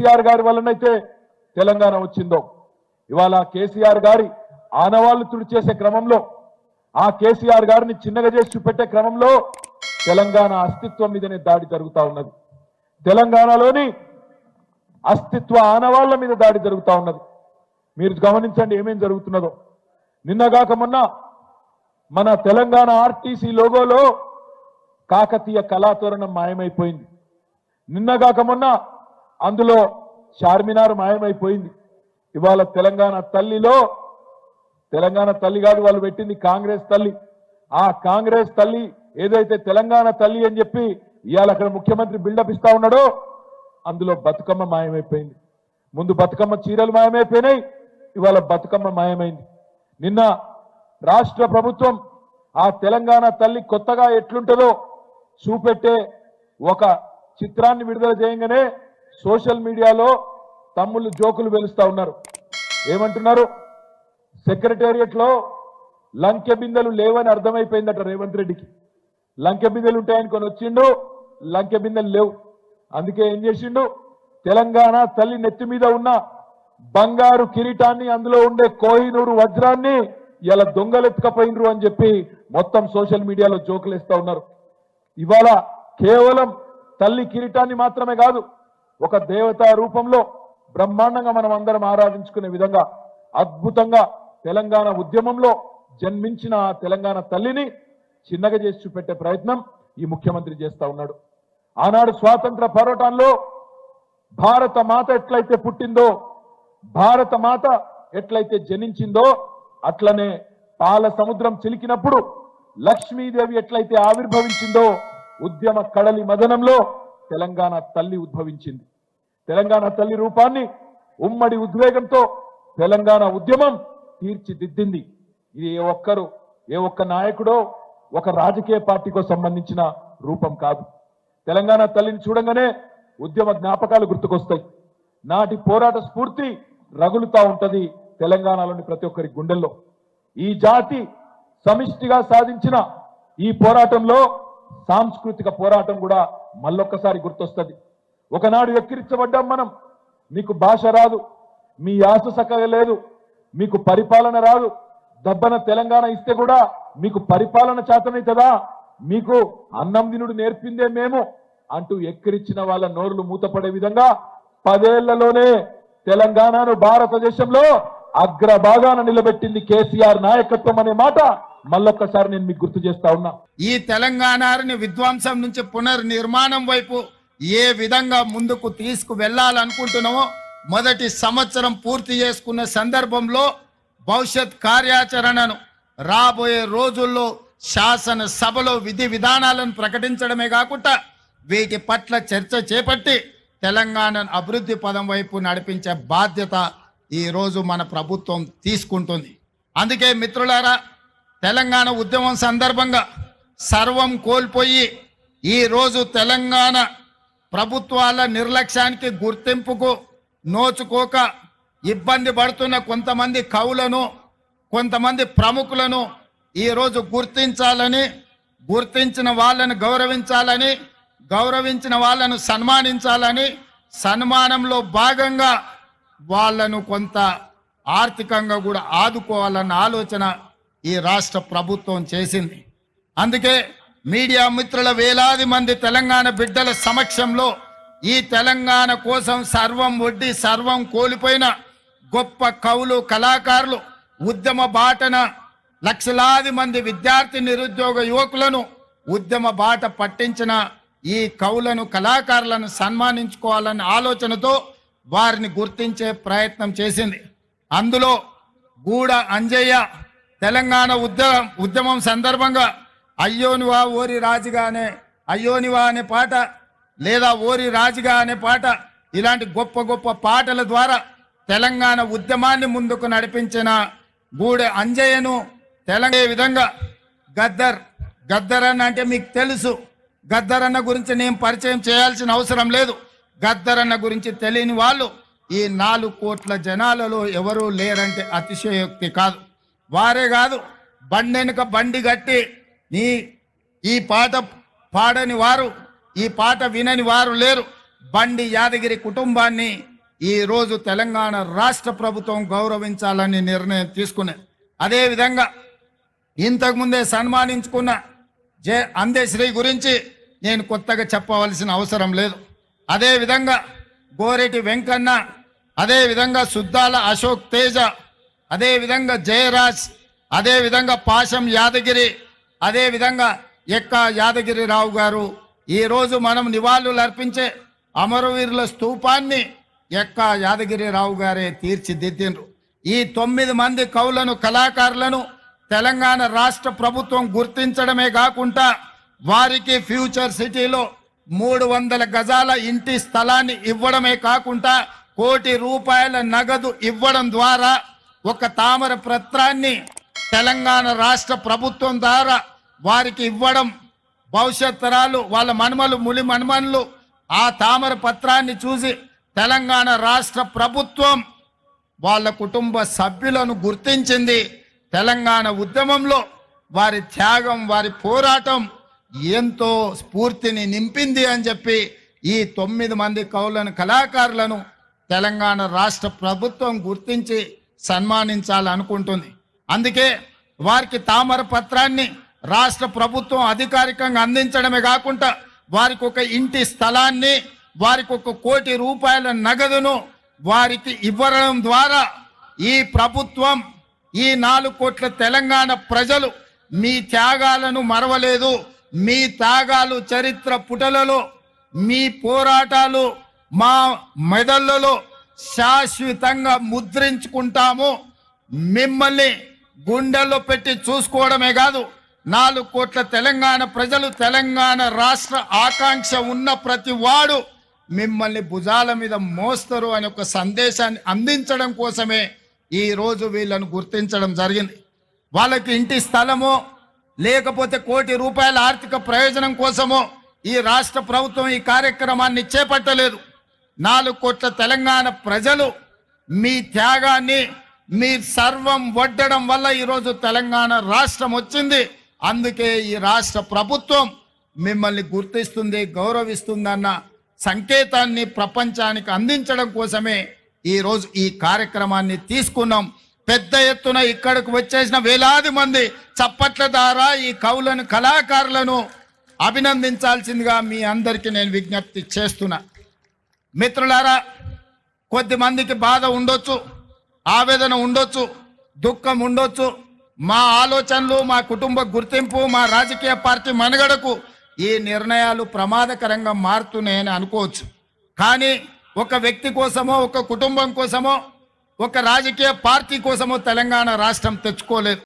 కేసీఆర్ గారి వల్లనైతే తెలంగాణ వచ్చిందో ఇవాళ కేసీఆర్ గారి ఆనవాళ్లు తుడిచేసే క్రమంలో ఆ కేసీఆర్ గారిని చిన్నగా చేసి చూపెట్టే క్రమంలో తెలంగాణ అస్తిత్వం మీదనే దాడి జరుగుతూ ఉన్నది. తెలంగాణలోని అస్తిత్వ ఆనవాళ్ల మీద దాడి జరుగుతూ ఉన్నది. మీరు గమనించండి ఏమేం జరుగుతున్నదో. నిన్నగాక మొన్న మన తెలంగాణ ఆర్టీసీ లోగోలో కాకతీయ కళాతోరణం మాయమైపోయింది. నిన్నగాక మొన్న అందులో చార్మినార్ మాయమైపోయింది. ఇవాళ తెలంగాణ తల్లిలో తెలంగాణ తల్లి కాదు, వాళ్ళు పెట్టింది కాంగ్రెస్ తల్లి. ఆ కాంగ్రెస్ తల్లి ఏదైతే తెలంగాణ తల్లి అని చెప్పి ఇవాళ అక్కడ ముఖ్యమంత్రి బిల్డప్ ఇస్తా ఉన్నాడో అందులో బతుకమ్మ మాయమైపోయింది. ముందు బతుకమ్మ చీరలు మాయమైపోయినాయి, ఇవాళ బతుకమ్మ మాయమైంది. నిన్న రాష్ట్ర ప్రభుత్వం ఆ తెలంగాణ తల్లి కొత్తగా ఎట్లుంటుందో చూపెట్టే ఒక చిత్రాన్ని విడుదల చేయగానే సోషల్ మీడియాలో తమ్ముళ్ళు జోకులు వెలుస్తా ఉన్నారు. ఏమంటున్నారు? సెక్రటేరియట్ లో లంకె బిందెలు లేవని అర్థమైపోయిందట రేవంత్ రెడ్డికి. లంకె బిందెలు ఉంటాయని కొని వచ్చిండు, లంకె బిందెలు లేవు. అందుకే ఏం చేసిండు, తెలంగాణ తల్లి నెత్తి మీద ఉన్న బంగారు కిరీటాన్ని, అందులో ఉండే కోహినూరు వజ్రాన్ని ఇలా దొంగలెత్తుకపోయినరు అని చెప్పి మొత్తం సోషల్ మీడియాలో జోకులు వేస్తా ఉన్నారు. ఇవాళ కేవలం తల్లి కిరీటాన్ని మాత్రమే కాదు, ఒక దేవతా రూపంలో బ్రహ్మాండంగా మనం అందరం ఆరాధించుకునే విధంగా అద్భుతంగా తెలంగాణ ఉద్యమంలో జన్మించిన తెలంగాణ తల్లిని చిన్నగా చేసి చూపెట్టే ప్రయత్నం ఈ ముఖ్యమంత్రి చేస్తా ఉన్నాడు. ఆనాడు స్వాతంత్ర పోరాటంలో భారత మాత ఎట్లయితే పుట్టిందో, భారత మాత ఎట్లయితే జనించిందో, అట్లనే పాల సముద్రం చిలికినప్పుడు లక్ష్మీదేవి ఎట్లయితే ఆవిర్భవించిందో ఉద్యమ కడలి మదనంలో తెలంగాణ తల్లి ఉద్భవించింది. తెలంగాణ తల్లి రూపాన్ని ఉమ్మడి ఉద్వేగంతో తెలంగాణ ఉద్యమం తీర్చిదిద్దింది. ఇది ఏ ఒక్క నాయకుడో ఒక రాజకీయ పార్టీకో సంబంధించిన రూపం కాదు. తెలంగాణ తల్లిని చూడంగానే ఉద్యమ జ్ఞాపకాలు గుర్తుకొస్తాయి. నాటి పోరాట స్ఫూర్తి రగులుతా ఉంటది తెలంగాణలోని ప్రతి ఒక్కరి గుండెల్లో. ఈ జాతి సమిష్టిగా సాధించిన ఈ పోరాటంలో సాంస్కృతిక పోరాటం కూడా మళ్ళొక్కసారి గుర్తొస్తుంది. ఒకనాడు ఎక్కిరించబడ్డాం మనం, మీకు భాష రాదు, మీ యాస సక్కగా లేదు, మీకు పరిపాలన రాదు, దబ్బన తెలంగాణ ఇస్తే కూడా మీకు పరిపాలన చేతనైతదా, మీకు అన్నం దినుడు నేర్పిందే మేము అంటూ ఎక్కిరించిన వాళ్ళ నోరులు మూతపడే విధంగా 10 ఏళ్లలోనే తెలంగాణను భారతదేశంలో అగ్రభాగాన నిలబెట్టింది కేసీఆర్ నాయకత్వం అనే మాట మళ్ళొక్కసారి నేను మీకు గుర్తు చేస్తా ఉన్నా. ఈ తెలంగాణని విధ్వంసం నుంచి పునర్నిర్మాణం వైపు ఏ విధంగా ముందుకు తీసుకు వెళ్ళాలనుకుంటున్నామో మొదటి సంవత్సరం పూర్తి చేసుకున్న సందర్భంలో భవిష్యత్ కార్యాచరణను రాబోయే రోజుల్లో శాసన సభలో విధి విధానాలను ప్రకటించడమే కాకుండా వీటి పట్ల చర్చ చేపట్టి తెలంగాణను అభివృద్ధి పదం వైపు నడిపించే బాధ్యత ఈరోజు మన ప్రభుత్వం తీసుకుంటుంది. అందుకే మిత్రులారా, తెలంగాణ ఉద్యమం సందర్భంగా సర్వం కోల్పోయి ఈరోజు తెలంగాణ ప్రభుత్వాల నిర్లక్ష్యానికి గుర్తింపుకు నోచుకోక ఇబ్బంది పడుతున్న కొంతమంది కవులను, కొంతమంది ప్రముఖులను ఈరోజు గుర్తించాలని, గుర్తించిన వాళ్ళను గౌరవించాలని, గౌరవించిన వాళ్ళను సన్మానించాలని, సన్మానంలో భాగంగా వాళ్ళను కొంత ఆర్థికంగా కూడా ఆదుకోవాలన్న ఆలోచన ఈ రాష్ట్ర ప్రభుత్వం చేసింది. అందుకే మీడియా మిత్రుల వేలాది మంది తెలంగాణ బిడ్డల సమక్షంలో ఈ తెలంగాణ కోసం సర్వం ఒడ్డి సర్వం కోల్పోయిన గొప్ప కవులు, కళాకారులు, ఉద్యమ బాటన లక్షలాది మంది విద్యార్థి నిరుద్యోగ యువకులను ఉద్యమ బాట పట్టించిన ఈ కవులను, కళాకారులను సన్మానించుకోవాలన్న ఆలోచనతో వారిని గుర్తించే ప్రయత్నం చేసింది. అందులో గూడ అంజయ్య తెలంగాణ ఉద్యమం సందర్భంగా అయ్యోనివా ఓరి రాజుగానే, అయ్యోనివా అనే పాట, లేదా ఓరి రాజుగా అనే పాట, ఇలాంటి గొప్ప గొప్ప పాటల ద్వారా తెలంగాణ ఉద్యమాన్ని ముందుకు నడిపించిన గూడె అంజయ్యను తెలంగాణ విధంగా గద్దర్ అన్న అంటే మీకు తెలుసు. గద్దర్ అన్న గురించి నేను పరిచయం చేయాల్సిన అవసరం లేదు. గద్దర్ అన్న గురించి తెలియని వాళ్ళు ఈ 4 కోట్ల జనాలలో ఎవరూ లేరంటే అతిశయోక్తి కాదు. వారే కాదు, బండెనుక బండి గట్టి ఈ పాట పాడని వారు, ఈ పాట వినని వారు లేరు. బండి యాదగిరి కుటుంబాన్ని ఈ రోజు తెలంగాణ రాష్ట్ర ప్రభుత్వం గౌరవించాలని నిర్ణయం తీసుకున్నది. అదేవిధంగా ఇంతకుముందే సన్మానించుకున్న అందశ్రీ గురించి నేను కొత్తగా చెప్పవలసిన అవసరం లేదు. అదేవిధంగా గోరెటి వెంకన్న, అదేవిధంగా సుద్దాల అశోక్ తేజ, అదేవిధంగా జయరాజ్, అదేవిధంగా పాశం యాదగిరి, అదేవిధంగా ఎక్క యాదగిరిరావు గారు ఈరోజు మనం నివాళులు అర్పించే అమరవీరుల స్తూపాన్ని ఎక్క యాదగిరిరావు గారే తీర్చిదిద్దిండ్రు. ఈ 9 మంది కవులను, కళాకారులను తెలంగాణ రాష్ట్ర ప్రభుత్వం గుర్తించడమే కాకుండా వారికి ఫ్యూచర్ సిటీలో 300 గజాల ఇంటి స్థలాన్ని ఇవ్వడమే కాకుండా ₹1 కోటి నగదు ఇవ్వడం ద్వారా ఒక తామర పత్రాన్ని తెలంగాణ రాష్ట్ర ప్రభుత్వం ద్వారా వారికి ఇవ్వడం, భవిష్యత్ తరాలు వాళ్ళ మనుమలు ములి మనుమనులు ఆ తామర పత్రాన్ని చూసి తెలంగాణ రాష్ట్ర ప్రభుత్వం వాళ్ళ కుటుంబ సభ్యులను గుర్తించింది. తెలంగాణ ఉద్యమంలో వారి త్యాగం, వారి పోరాటం ఎంతో స్ఫూర్తిని నింపింది అని చెప్పి ఈ 9 మంది కవులను, కళాకారులను తెలంగాణ రాష్ట్ర ప్రభుత్వం గుర్తించి సన్మానించాలనుకుంటుంది. అందుకే వారికి తామర పత్రాన్ని రాష్ట్ర ప్రభుత్వం అధికారికంగా అందించడమే కాకుండా వారికి ఒక ఇంటి స్థలాన్ని, వారికి ₹1 కోటి నగదును వారికి ఇవ్వడం ద్వారా ఈ ప్రభుత్వం, ఈ 4 కోట్ల తెలంగాణ ప్రజలు మీ త్యాగాలను మరవలేదు, మీ త్యాగాలు చరిత్ర పుటలలో, మీ పోరాటాలు మా మెదళ్లలో శాశ్వతంగా ముద్రించుకుంటాము. మిమ్మల్ని గుండెల్లో పెట్టి చూసుకోవడమే కాదు, 4 కోట్ల తెలంగాణ ప్రజలు, తెలంగాణ రాష్ట్ర ఆకాంక్ష ఉన్న ప్రతి వాడు మిమ్మల్ని భుజాల మీద మోస్తారు అనే ఒక సందేశాన్ని అందించడం కోసమే ఈ రోజు వీళ్ళను గుర్తించడం జరిగింది. వాళ్ళకి ఇంటి స్థలమో లేకపోతే ₹1 కోటి ఆర్థిక ప్రయోజనం కోసమో ఈ రాష్ట్ర ప్రభుత్వం ఈ కార్యక్రమాన్ని చేపట్టలేదు. 4 కోట్ల తెలంగాణ ప్రజలు మీ త్యాగాన్ని, మీ సర్వం వడ్డడం వల్ల ఈరోజు తెలంగాణ రాష్ట్రం వచ్చింది. అందుకే ఈ రాష్ట్ర ప్రభుత్వం మిమ్మల్ని గుర్తిస్తుంది, గౌరవిస్తుందన్న సంకేతాన్ని ప్రపంచానికి అందించడం కోసమే ఈరోజు ఈ కార్యక్రమాన్ని తీసుకున్నాం. పెద్ద ఎత్తున ఇక్కడికి వచ్చేసిన వేలాది మంది చప్పట్ల ద్వారా ఈ కవులను, కళాకారులను అభినందించాల్సిందిగా మీ అందరికీ నేను విజ్ఞప్తి చేస్తున్నా. మిత్రులారా, కొద్ది మందికి బాధ ఉండొచ్చు, ఆవేదన ఉండొచ్చు, దుఃఖం ఉండొచ్చు. మా ఆలోచనలు, మా కుటుంబ గుర్తింపు, మా రాజకీయ పార్టీ మనుగడకు ఈ నిర్ణయాలు ప్రమాదకరంగా మారుతున్నాయని అనుకోవచ్చు. కానీ ఒక వ్యక్తి కోసమో, ఒక కుటుంబం కోసమో, ఒక రాజకీయ పార్టీ కోసమో తెలంగాణ రాష్ట్రం తెచ్చుకోలేదు.